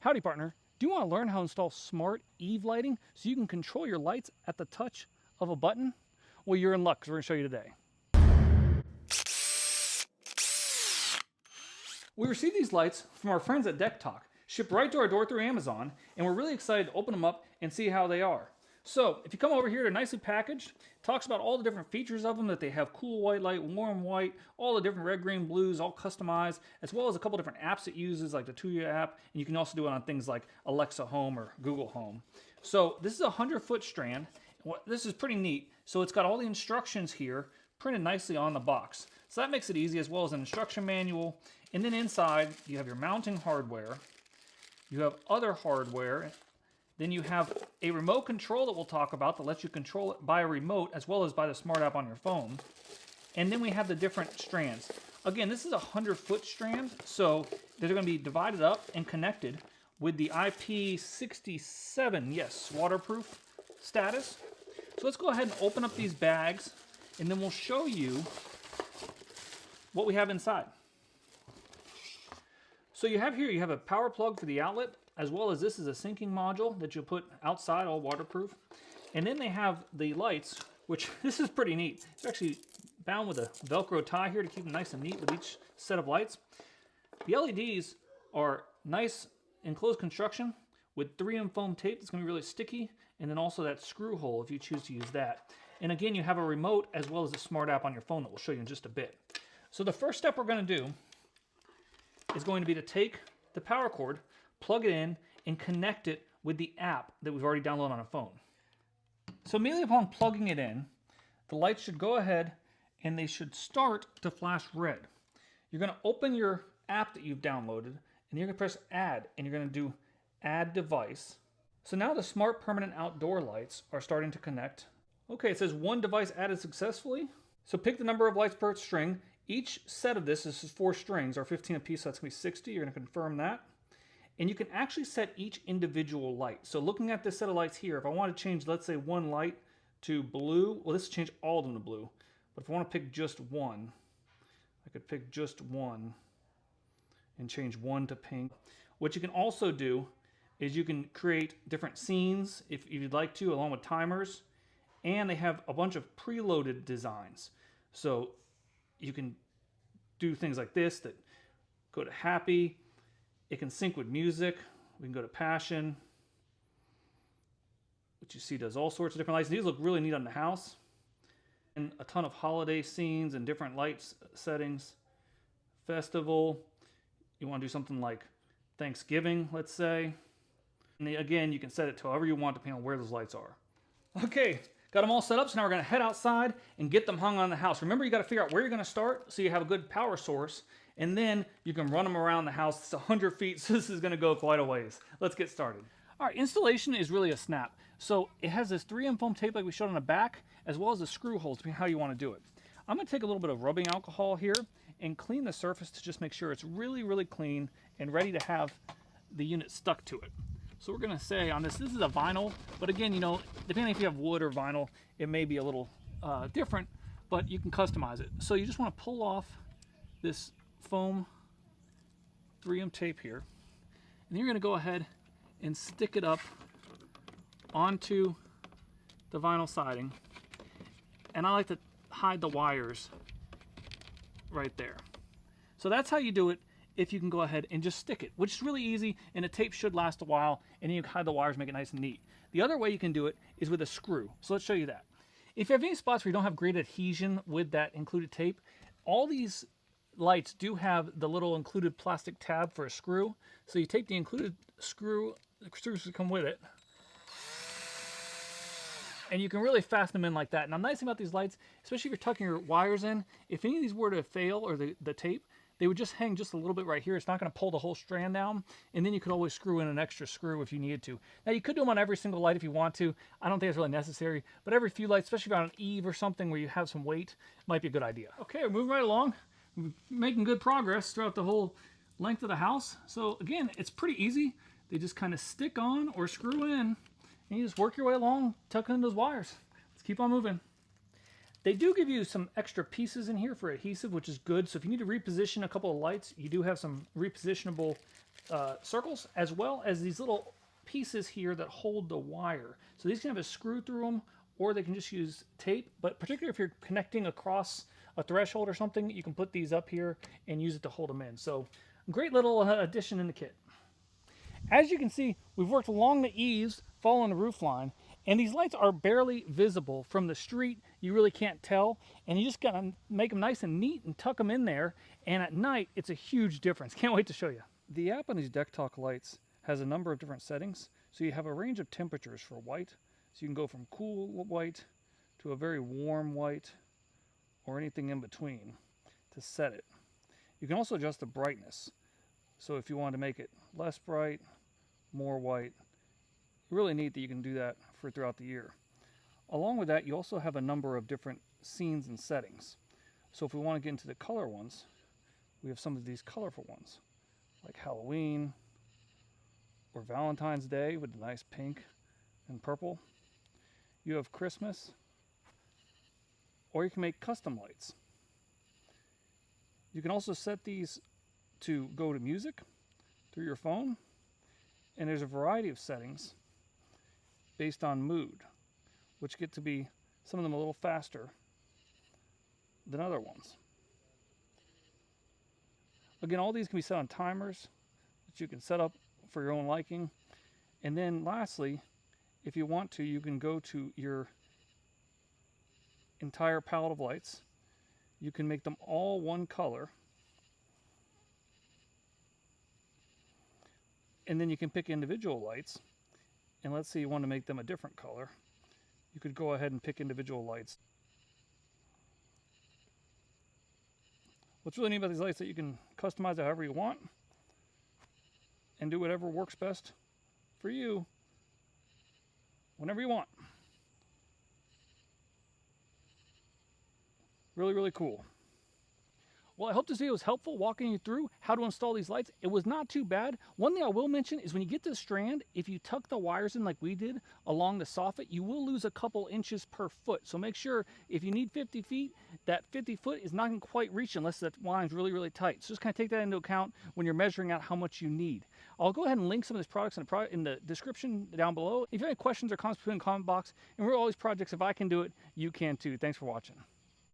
Howdy partner, do you want to learn how to install smart Eave lighting so you can control your lights at the touch of a button? Well, you're in luck because we're going to show you today. We received these lights from our friends at DeckTok, shipped right to our door through Amazon, and we're really excited to open them up and see how they are. So, if you come over here, they're nicely packaged. It talks about all the different features of them, that they have cool white light, warm white, all the different red, green, blues, all customized, as well as a couple different apps it uses, like the Tuya app, and you can also do it on things like Alexa Home or Google Home. So, this is a 100-foot strand. This is pretty neat. So, it's got all the instructions here printed nicely on the box. So that makes it easy, as well as an instruction manual. And then inside, you have your mounting hardware. You have other hardware. Then you have a remote control that we'll talk about that lets you control it by a remote as well as by the smart app on your phone. And then we have the different strands. Again, this is a 100-foot strand, so they're going to be divided up and connected with the IP67, yes, waterproof status. So let's go ahead and open up these bags, and then we'll show you what we have inside. So you have here, you have a power plug for the outlet, as well as this is a syncing module that you'll put outside, all waterproof. And then they have the lights, which this is pretty neat. It's actually bound with a Velcro tie here to keep them nice and neat with each set of lights. The LEDs are nice enclosed construction with 3M foam tape that's going to be really sticky, and then also that screw hole if you choose to use that. And again, you have a remote as well as a smart app on your phone that we'll show you in just a bit. So the first step we're going to do is going to be to take the power cord, plug it in, and connect it with the app that we've already downloaded on a phone. So immediately upon plugging it in, the lights should go ahead and they should start to flash red. You're going to open your app that you've downloaded, and you're going to press Add, and you're going to do Add Device. So now the smart permanent outdoor lights are starting to connect. Okay, it says one device added successfully. So pick the number of lights per string. Each set of this is 4 strings, or 15 apiece, so that's going to be 60. You're going to confirm that. And you can actually set each individual light. So looking at this set of lights here, if I want to change, let's say, one light to blue, well, this will change all of them to blue. But if I want to pick just one, I could pick just one and change one to pink. What you can also do is you can create different scenes if you'd like to, along with timers. And they have a bunch of preloaded designs. So you can do things like this that go to happy. It can sync with music. We can go to passion, which you see does all sorts of different lights. These look really neat on the house. And a ton of holiday scenes and different lights settings. Festival. You want to do something like Thanksgiving, let's say. And again, you can set it to however you want depending on where those lights are. Okay. Got them all set up, so now we're going to head outside and get them hung on the house. Remember, you got to figure out where you're going to start so you have a good power source, and then you can run them around the house. It's 100 feet, so this is going to go quite a ways. Let's get started. All right, installation is really a snap. So it has this 3M foam tape like we showed on the back, as well as the screw holes, depending on how you want to do it. I'm going to take a little bit of rubbing alcohol here and clean the surface to just make sure it's really, really clean and ready to have the unit stuck to it. So we're going to say on this is a vinyl, but again, you know, depending if you have wood or vinyl, it may be a little different, but you can customize it. So you just want to pull off this foam 3M tape here, and you're going to go ahead and stick it up onto the vinyl siding. And I like to hide the wires right there. So that's how you do it. If you can go ahead and just stick it, which is really easy, and the tape should last a while, and then you can hide the wires, make it nice and neat. The other way you can do it is with a screw. So let's show you that. If you have any spots where you don't have great adhesion with that included tape, all these lights do have the little included plastic tab for a screw. So you take the included screw, the screws that come with it, and you can really fasten them in like that. Now, the nice thing about these lights, especially if you're tucking your wires in, if any of these were to fail, or the tape, they would just hang just a little bit right here. It's not going to pull the whole strand down. And then you could always screw in an extra screw if you needed to. Now, you could do them on every single light if you want to. I don't think it's really necessary. But every few lights, especially if you're on an Eave or something where you have some weight, might be a good idea. Okay, we're moving right along. We're making good progress throughout the whole length of the house. So again, it's pretty easy. They just kind of stick on or screw in. And you just work your way along, tuck in those wires. Let's keep on moving. They do give you some extra pieces in here for adhesive, which is good. So if you need to reposition a couple of lights, you do have some repositionable circles, as well as these little pieces here that hold the wire. So these can have a screw through them, or they can just use tape. But particularly if you're connecting across a threshold or something, you can put these up here and use it to hold them in. So great little addition in the kit. As you can see, we've worked along the eaves, following the roof line, and these lights are barely visible from the street. You really can't tell, and you just gotta make them nice and neat and tuck them in there, and at night, it's a huge difference. Can't wait to show you. The app on these DeckTok lights has a number of different settings, so you have a range of temperatures for white, so you can go from cool white to a very warm white, or anything in between to set it. You can also adjust the brightness, so if you want to make it less bright, more white, really neat that you can do that for throughout the year. Along with that, you also have a number of different scenes and settings. So if we want to get into the color ones, we have some of these colorful ones, like Halloween or Valentine's Day with the nice pink and purple. You have Christmas, or you can make custom lights. You can also set these to go to music through your phone, and there's a variety of settings based on mood, which get to be some of them a little faster than other ones. Again, all these can be set on timers that you can set up for your own liking. And then lastly, if you want to, you can go to your entire palette of lights. You can make them all one color. And then you can pick individual lights. And let's say you want to make them a different color. You could go ahead and pick individual lights. What's really neat about these lights is that you can customize it however you want and do whatever works best for you whenever you want. Really, really cool. Well, I hope this video was helpful walking you through how to install these lights. It was not too bad. One thing I will mention is when you get to the strand, if you tuck the wires in like we did along the soffit, you will lose a couple inches per foot. So make sure if you need 50 feet, that 50 foot is not going to quite reach unless that line's really, really tight. So just kind of take that into account when you're measuring out how much you need. I'll go ahead and link some of these products in the description down below. If you have any questions or comments, put in the comment box. And with all these projects, if I can do it, you can too. Thanks for watching.